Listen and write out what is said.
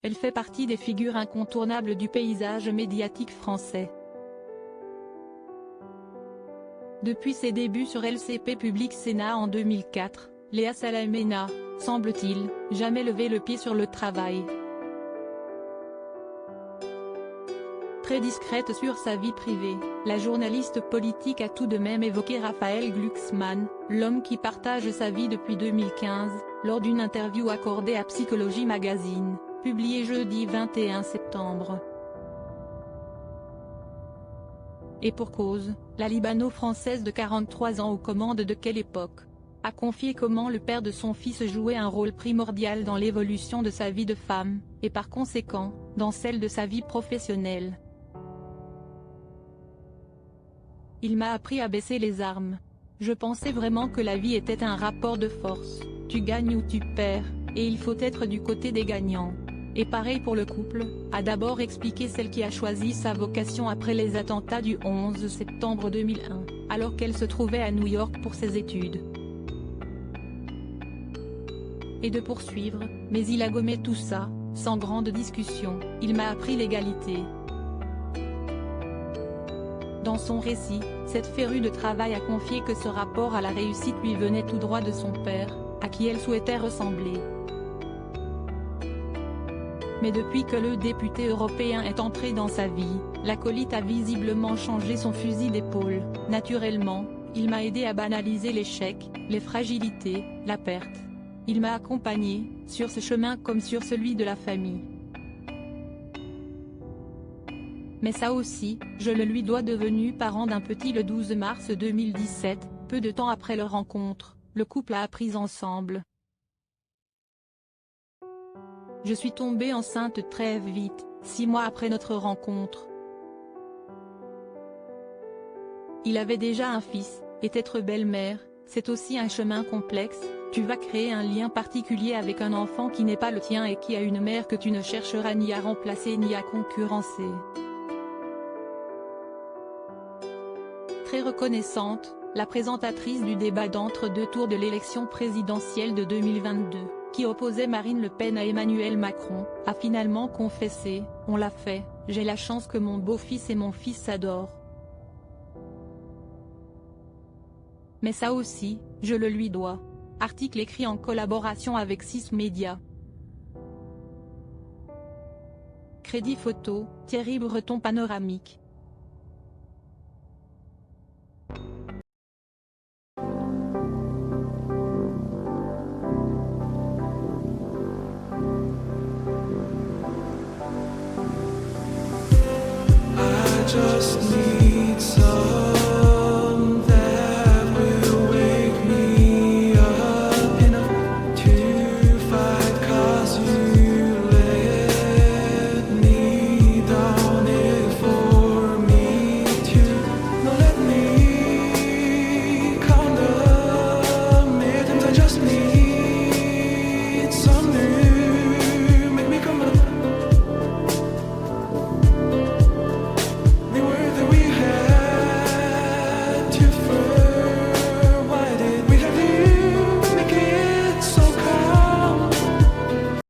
Elle fait partie des figures incontournables du paysage médiatique français. Depuis ses débuts sur LCP Public Sénat en 2004, Léa Salamé n'a, semble-t-il, jamais levé le pied sur le travail. Très discrète sur sa vie privée, la journaliste politique a tout de même évoqué Raphaël Glucksmann, l'homme qui partage sa vie depuis 2015, lors d'une interview accordée à Psychologie Magazine, publiée jeudi 21 septembre. Et pour cause, la Libano-Française de 43 ans aux commandes de Quelle Époque a confié comment le père de son fils jouait un rôle primordial dans l'évolution de sa vie de femme, et par conséquent, dans celle de sa vie professionnelle. Il m'a appris à baisser les armes. Je pensais vraiment que la vie était un rapport de force, tu gagnes ou tu perds, et il faut être du côté des gagnants. Et pareil pour le couple, a d'abord expliqué celle qui a choisi sa vocation après les attentats du 11 septembre 2001, alors qu'elle se trouvait à New York pour ses études. Et de poursuivre, mais il a gommé tout ça, sans grande discussion, il m'a appris l'égalité. Dans son récit, cette férue de travail a confié que ce rapport à la réussite lui venait tout droit de son père, à qui elle souhaitait ressembler. Mais depuis que le député européen est entré dans sa vie, l'acolyte a visiblement changé son fusil d'épaule. Naturellement, il m'a aidé à banaliser l'échec, les fragilités, la perte. Il m'a accompagné, sur ce chemin comme sur celui de la famille. Mais ça aussi, je le lui dois. Devenu parent d'un petit le 12 mars 2017, peu de temps après leur rencontre, le couple a appris ensemble. Je suis tombée enceinte très vite, 6 mois après notre rencontre. Il avait déjà un fils, et être belle-mère, c'est aussi un chemin complexe. Tu vas créer un lien particulier avec un enfant qui n'est pas le tien et qui a une mère que tu ne chercheras ni à remplacer ni à concurrencer. Très reconnaissante, la présentatrice du débat d'entre-deux tours de l'élection présidentielle de 2022, qui opposait Marine Le Pen à Emmanuel Macron, a finalement confessé « On l'a fait, j'ai la chance que mon beau-fils et mon fils s'adorent. Mais ça aussi, je le lui dois ». Article écrit en collaboration avec 6 médias. Crédit photo, Thierry Breton panoramique.